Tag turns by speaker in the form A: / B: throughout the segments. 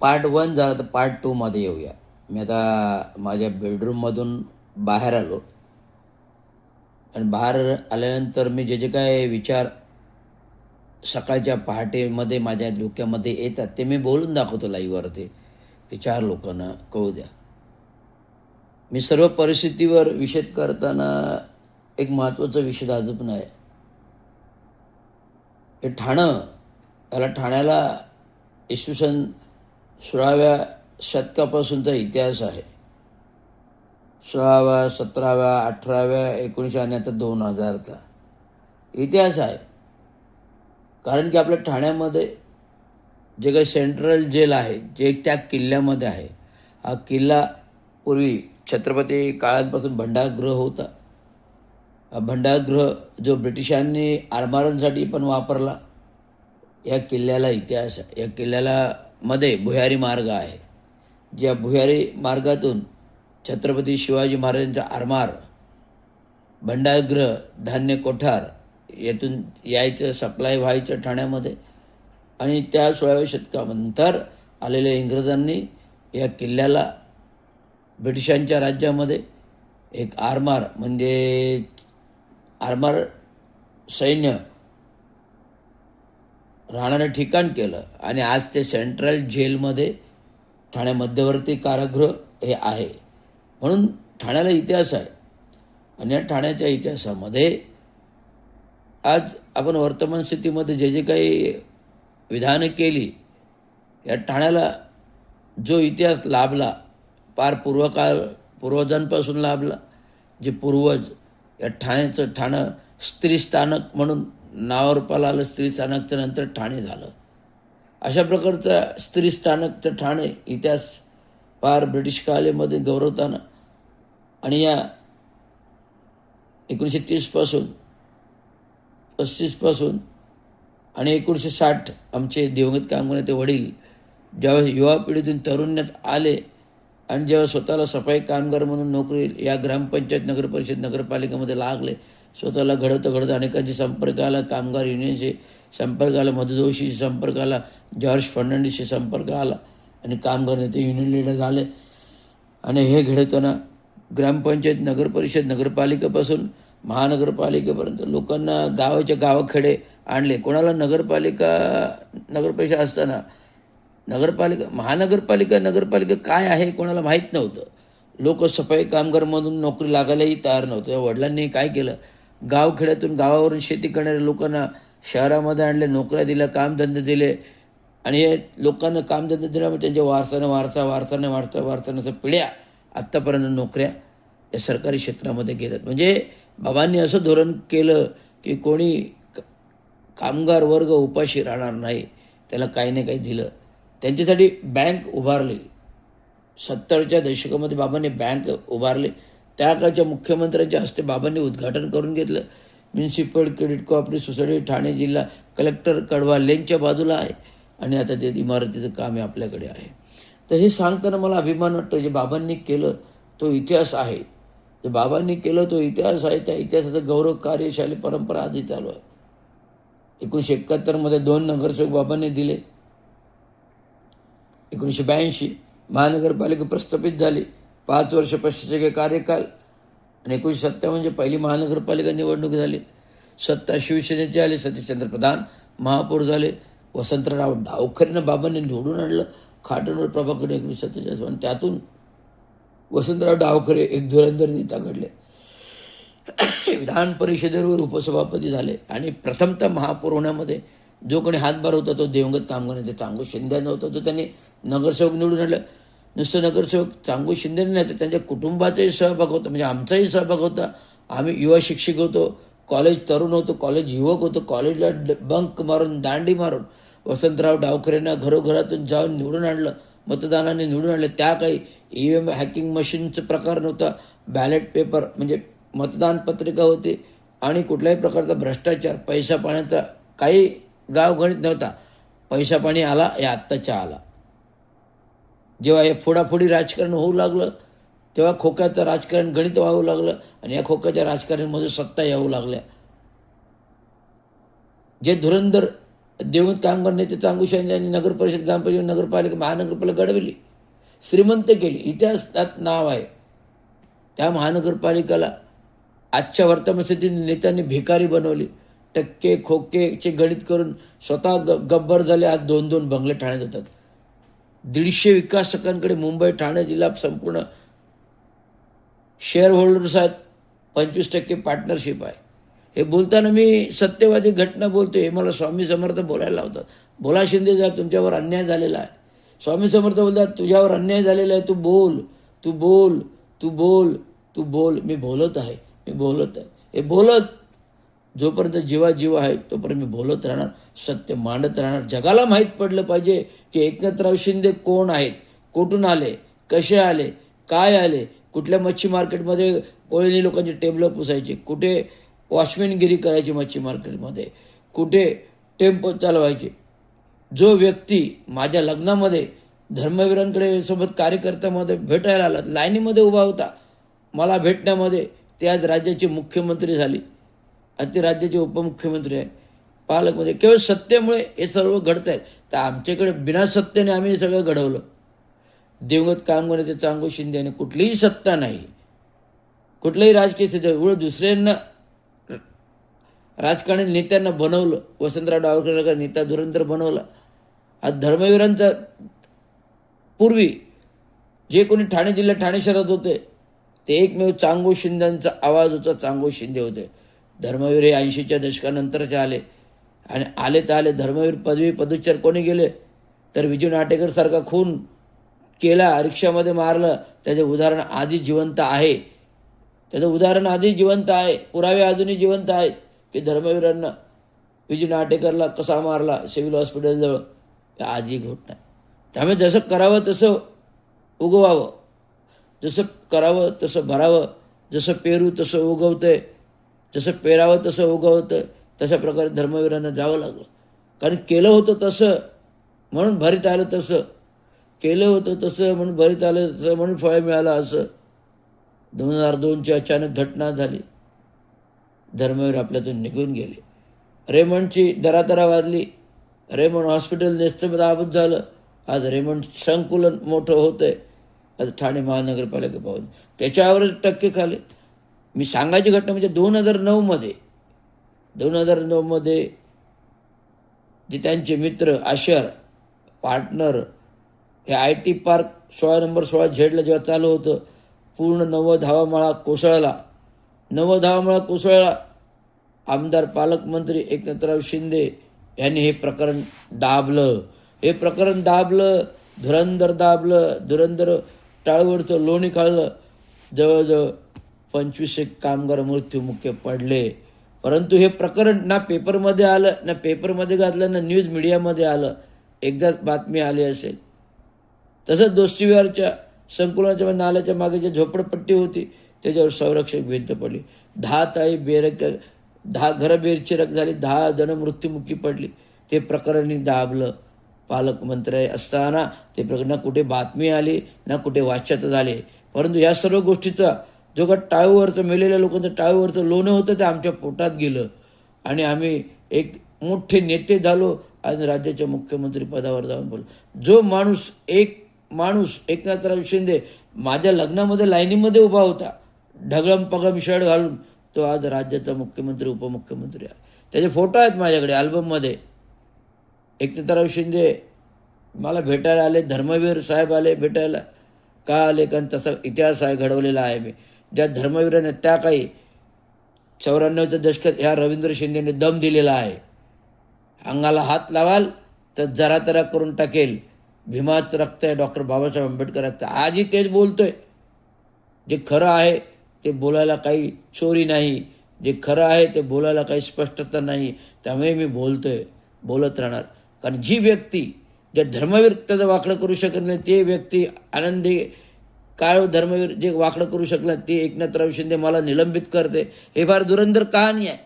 A: Part 1 झाला तर part 2मध्ये येऊया. मी आता माझ्या बेडरूममधून बाहेर आलो आणि बाहेर आल्यानंतर मी जे काय विचार सकाळच्या पहाटेमध्ये माझ्या डोक्यामध्ये येतात ते मी बोलून दाखवतो लाईव्हवरती, की 4 लोकांना कळू द्या. मी सर्व परिस्थितीवर विषद करताना एक महत्त्वाचा विषय अजून पण आहे. हे ठाण्याला इसवी सन 16व्या शतकापासूनचा इतिहास आहे. 16व्या, 17व्या, 18व्या, 1900 आणि आता 2000चा इतिहास आहे. कारण की आपल्या ठाण्यामध्ये जे काही सेंट्रल जेल आहे, जे त्या किल्ल्यामध्ये आहे. हा किल्ला पूर्वी छत्रपती काळांपासून भंडारगृह होता. हा भंडारगृह जो ब्रिटिशांनी आरमारांसाठी पण वापरला. या किल्ल्याला इतिहास आहे. या किल्ल्याला मध्ये भुयारी मार्ग आहे. ज्या भुयारी मार्गातून छत्रपती शिवाजी महाराजांचा आरमार, भंडारगृह, धान्य कोठार यातून यायचं, सप्लाय व्हायचं ठाण्यामध्ये. आणि त्या 16व्या शतकानंतर आलेल्या इंग्रजांनी या किल्ल्याला ब्रिटिशांच्या राज्यामध्ये एक आरमार म्हणजे आरमार सैन्य राहणारं ठिकाण केलं. आणि आज ते सेंट्रल जेलमध्ये ठाणे मध्यवर्ती कारागृह हे आहे. म्हणून ठाण्याला इतिहास आहे. आणि या ठाण्याच्या इतिहासामध्ये आज आपण वर्तमान स्थितीमध्ये जे काही विधानं केली, या ठाण्याला जो इतिहास लाभला, पार पूर्वजांपासून लाभला. जे पूर्वज या ठाणं स्त्री स्थानक म्हणून नावारूपाला आलं. स्त्री स्थानकच्या नंतर ठाणे झालं. अशा प्रकारचा स्त्री स्थानकचं ठाणे इतिहास पार ब्रिटिश काळामध्ये गौरवताना. आणि या 1930 35 आणि 1960 आमचे दिवंगत कामगार ते वडील ज्यावेळेस युवा पिढीतून तरुण्यात आले आणि जेव्हा स्वतःला सफाई कामगार म्हणून नोकरी या ग्रामपंचायत, नगरपरिषद, नगरपालिकेमध्ये लागले, स्वतःला घडत अनेकांशी संपर्क आला. कामगार युनियनशी संपर्क आला, मधु जोशीशी संपर्क आला, जॉर्ज फर्नांडिसशी संपर्क आला आणि कामगार नेते युनियन लीडर झाले. आणि हे घडवताना ग्रामपंचायत, नगरपरिषद, नगरपालिकेपासून महानगरपालिकेपर्यंत लोकांना गावाच्या गावाखेडे आणले. कोणाला नगरपरिषद असताना नगरपालिका काय आहे कोणाला माहीत नव्हतं. लोक सफाई कामगारमधून नोकरी लागायलाही तयार नव्हतं. वडिलांनी काय केलं, गावखेड्यातून गावावरून शेती करणाऱ्या लोकांना शहरामध्ये आणले, नोकऱ्या दिल्या, कामधंदे दिले. आणि हे लोकांना कामधंदे दिल्यामुळे त्यांच्या वारसाने असं पिढ्या आत्तापर्यंत नोकऱ्या या सरकारी क्षेत्रामध्ये घेतात. म्हणजे बाबांनी असं धोरण केलं की कोणी कामगार वर्ग उपाशी राहणार नाही, त्याला काही ना काही दिलं. त्यांच्यासाठी बँक उभारली. 70च्या दशकामध्ये बाबांनी बँक उभारली. त्या काळच्या मुख्यमंत्र्यांच्या हस्ते बाबांनी उद्घाटन करून घेतलं. Municipal credit cooperative society Thane जिल्हा कलेक्टर कडवा लेनच्या बाजूला आहे. आणि आता ते इमारतीचं काम आपल्याकडे आहे. तर हे सांगताना मला अभिमान वाटतो. जे बाबांनी केलं तो इतिहास आहे. जे बाबांनी केलं तो इतिहास आहे. त्या इतिहासाचा गौरव कार्यशाली परंपरा आजही चालू आहे. 1971 2 नगरसेवक बाबांनी दिले. 1982 महानगरपालिका प्रस्थापित झाली. 5 वर्ष प्रशासकीय कार्यकाल. आणि 1957 पहिली महानगरपालिका निवडणूक झाली. सत्ता शिवसेनेची आली. सतीशचंद्र प्रधान महापौर झाले. वसंतराव डावखरेंना बाबांनी निवडून आणलं खाटणवर प्रभाकडे 1947. आणि त्यातून वसंतराव डावखरे एक धुरंधर नेता घडले. विधान परिषदेवर उपसभापती झाले. आणि प्रथमतः महापौर होण्यामध्ये जो कोणी हातभार होता तो दिवंगत कामगार नेते चांगू शिंदे नव्हता. तो त्यांनी नगरसेवक निवडून आणलं. नुसतं नगरसेवक चांगू शिंदे नाही तर त्यांच्या कुटुंबाचाही सहभाग होता. म्हणजे आमचाही सहभाग होता. आम्ही युवा शिक्षक होतो, कॉलेज तरुण होतो, कॉलेज युवक होतो. कॉलेजला बंक मारून, दांडी मारून वसंतराव डावखरेंना घरोघरातून जाऊन निवडून आणलं. मतदानाने निवडून आणलं. त्या काही EVM हॅकिंग मशीनचं प्रकार नव्हता. बॅलेट पेपर म्हणजे मतदान पत्रिका होती. आणि कुठल्याही प्रकारचा भ्रष्टाचार, पैसा पाण्याचा काही गावगणित नव्हता. पैसा पाणी आला हे आत्ताच्या आला. जेव्हा हे फोडाफोडी राजकारण होऊ लागलं तेव्हा खोक्याचं राजकारण गणित व्हावं लागलं. आणि या खोक्याच्या राजकारणामध्ये सत्ता यावं लागल्या. जे धुरंधर दिवंगत कामगार नेते चांगू शिंदे यांनी नगर परिषद, ग्रामपंचायत, नगरपालिका, महानगरपालिका घडविली, श्रीमंत केली, इतिहासात नाव आहे. त्या महानगरपालिकेला आजच्या वर्तमान स्थितीत नेत्यांनी भिकारी बनवली. टक्के खोकेचे गणित करून स्वतः गब्बर झाले. आज 2-2 बंगले ठाण्यात होतात. 150 विकासकांकडे मुंबई ठाणे जिल्हा संपूर्ण शेअर होल्डर्स आहेत. 25% पार्टनरशिप आहे. हे बोलताना मी सत्यवादी घटना बोलतो. हे मला स्वामी समर्थ बोलायला लावतात. बोला शिंदे साहेब, तुमच्यावर अन्याय झालेला आहे. स्वामी समर्थ बोलतात, तुझ्यावर अन्याय झालेला आहे, तू बोल, तू बोल, तू बोल, तू बोल. मी बोलत आहे, मी बोलत आहे. हे बोलत जोपर्यंत जीव आहे तोपर्यंत मी बोलत राहणार, सत्य मांडत राहणार. जगाला माहीत पडलं पाहिजे की एकनाथराव शिंदे कोण आहेत, कुठून आले, कसे आले, काय आले, कुठल्या मच्छी मार्केटमध्ये कोळी लोकांची टेबलं पुसायची, कुठे वॉचमॅनगिरी करायची मच्छी मार्केटमध्ये, कुठे टेम्पो चालवायचे. जो व्यक्ती माझ्या लग्नामध्ये धर्मवीरांकडे सोबत कार्यकर्त्यामध्ये भेटायला आला, लाईनीमध्ये उभा होता मला भेटण्यामध्ये, ते आज राज्याचे मुख्यमंत्री झाले आणि ते राज्याचे उपमुख्यमंत्री आहे, पालकमध्ये. केवळ सत्तेमुळे हे सर्व घडत आहेत. तर आमच्याकडे बिना सत्तेने आम्ही हे सगळं घडवलं. दिवंगत कामगार नेते चांगू शिंदे यांनी कुठलीही सत्ता नाही, कुठल्याही राजकीय स्थिती, एवढं दुसऱ्यांना राजकारणी नेत्यांना बनवलं. वसंतराव डावरकर नेता धुरंधर बनवला. आज धर्मवीरांचा पूर्वी जे कोणी ठाणे जिल्ह्यात ठाणे शहरात होते ते एकमेव चांगू शिंदेचा आवाज होता. चांगू शिंदे होते. धर्मवीर हे 80च्या दशकानंतरचे आले आणि आले तर आले. धर्मवीर पदवी पदच्चर कोणी गेले तर विजय नाटेकरसारखा खून केला, रिक्षामध्ये मारलं, त्याचे उदाहरण आधी जिवंत आहे. त्याचं उदाहरण आधी जिवंत आहे. पुरावे अजूनही जिवंत आहेत की धर्मवीरांना विजय नाटेकरला कसा मारला सिव्हिल हॉस्पिटलजवळ, हे आजही घटना. त्यामुळे जसं करावं तसं उगवावं, जसं करावं तसं भरावं, जसं पेरू तसं उगवतंय, जसं पेरावं तसं उगवतं. तशा प्रकारे धर्मवीरांना जावं लागलं. कारण केलं होतं तसं म्हणून भरीत आलं, तसं केलं होतं तसं म्हणून भरीत आलं, तसं म्हणून फळ मिळालं. असं 2002ची अचानक घटना झाली. धर्मवीर आपल्यातून निघून गेले. रेमंडची दरादरा वाजली. रेमंड हॉस्पिटल नेस्तनाबूत झालं. आज रेमंड संकुलन मोठं होतं आहे. आज ठाणे महानगरपालिका पाहून त्याच्यावरच टक्के खाले. मी सांगायची घटना म्हणजे 2009मध्ये जे त्यांचे मित्र आशर पार्टनर हे IT पार्क 16 नंबर 16 झेडला जेव्हा चालू होतं, पूर्ण 90 हवामाळा कोसळला. 90 हवामाळा कोसळला. आमदार पालकमंत्री एकनाथराव शिंदे यांनी हे प्रकरण दाबलं. धुरंधर टाळूवरचं लोणी खाल्लं. जवळजवळ 25 कामगार मृत्युमुखी पडले. परंतु हे प्रकरण ना पेपरमध्ये आलं, ना पेपरमध्ये घातलं, ना न्यूज मीडियामध्ये आलं. एकदाच बातमी आली असेल. तसंच दोस्तीविहारच्या संकुलाच्या नाल्याच्या मागे जी झोपडपट्टी होती त्याच्यावर संरक्षक भिंत पडली. 10 घरं बेरचिराक झाली. 10 जण मृत्युमुखी पडली. ते प्रकरणही दाबलं. पालकमंत्री असताना ते प्रकरण ना कुठे बातमी आली, ना कुठे वाच्यता झाले. परंतु या सर्व गोष्टीचा जो का टाळूवरचं मेलेल्या लोकांचं टाळूवरचं लोणं होतं ते आमच्या पोटात गेलं आणि आम्ही एक मोठे नेते झालो आणि राज्याच्या मुख्यमंत्री पदावर जाऊन बोललो. जो माणूस एकनाथराव शिंदे माझ्या लग्नामध्ये लाईनीमध्ये उभा होता ढगळम पगम शर्ट घालून, तो आज राज्याचा मुख्यमंत्री उपमुख्यमंत्री आहे. त्याचे फोटो आहेत माझ्याकडे अल्बममध्ये. एकनाथराव शिंदे मला भेटायला आले, धर्मवीर साहेब आले भेटायला. का आले? कारण तसा इतिहास आहे, घडवलेला आहे मी. ज्या धर्मवीराने त्या काही 94च्या दशकात ह्या रवींद्र शिंदेने दम दिलेला आहे. अंगाला हात लावाल तर जरा तरा करून टाकेल. भीमाचं रक्त आहे डॉक्टर बाबासाहेब आंबेडकरांचं. आजही तेच बोलतोय. जे खरं आहे ते बोलायला काही चोरी नाही, जे खरं आहे ते बोलायला काही स्पष्टता नाही. त्यामुळे मी बोलत राहणार. कारण जी व्यक्ती ज्या धर्मवीर त्याचं वाकडं करू शकत नाही ते व्यक्ती आनंदी काय धर्मवीर जे वाकडं करू शकला ते एकनाथराव शिंदे मला निलंबित करते. हे फार धुरंधर कहाणी आहे.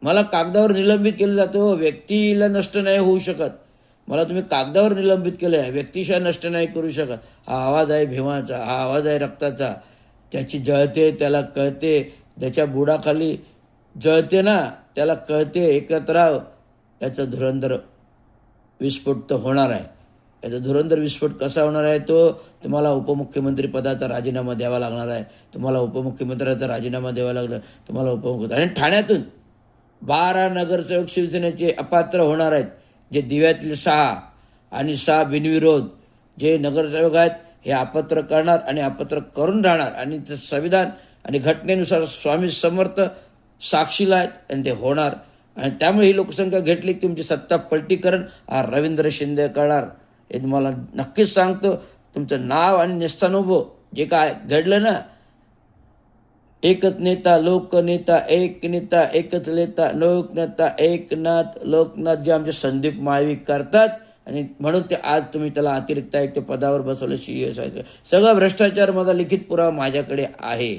A: मला कागदावर निलंबित केलं जातं. व्यक्तीला नष्ट नाही होऊ शकत. मला तुम्ही कागदावर निलंबित केलं आहे, व्यक्तिशः नष्ट नाही करू शकत. हा आवाज आहे भीमाचा, हा आवाज आहे रक्ताचा. त्याची जळते त्याला कळते, ज्याच्या बुडाखाली जळते ना त्याला कळते. एकनाथराव याचं धुरंधर विस्फोट तर होणार आहे. याचा धुरंधर विस्फोट कसा होणार आहे तो तुम्हाला उपमुख्यमंत्री पदाचा राजीनामा द्यावा लागणार आहे. तुम्हाला उपमुख्यमंत्र्याचा राजीनामा द्यावा लागणार, तुम्हाला उपमुख्यमंत्री आणि ठाण्यातून 12 नगरसेवक शिवसेनेचे अपात्र होणार आहेत. जे दिव्यातील 6 आणि 6 बिनविरोध जे नगरसेवक आहेत हे अपात्र करणार आणि अपात्र करून राहणार आणि ते संविधान आणि घटनेनुसार स्वामी समर्थ साक्षीला आहेत आणि ते होणार. आणि त्यामुळे ही लोकसंख्या घेतली की तुमची सत्ता पलटीकरण हा रवींद्र शिंदे करणार हे तुम्हाला नक्कीच सांगतो. तुमचं नाव आणि नेस्तानुभव जे काय घडलं ना, एकच नेता लोकनेता एक नेता एकच नेता लोकनेता एकनाथ लोकनाथ जे आमचे संदीप माळवी करतात आणि म्हणून ते आज तुम्ही त्याला अतिरिक्त आयुक्त पदावर बसवलं. CS सगळा भ्रष्टाचार माझा लिखित पुरावा माझ्याकडे आहे.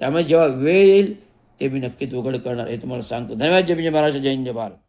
A: त्यामुळे जेव्हा वेळ येईल ते मी नक्कीच उघड करणार हे तुम्हाला सांगतो. धन्यवाद. जय महाराष्ट्र, जय हिंद, जय भारत.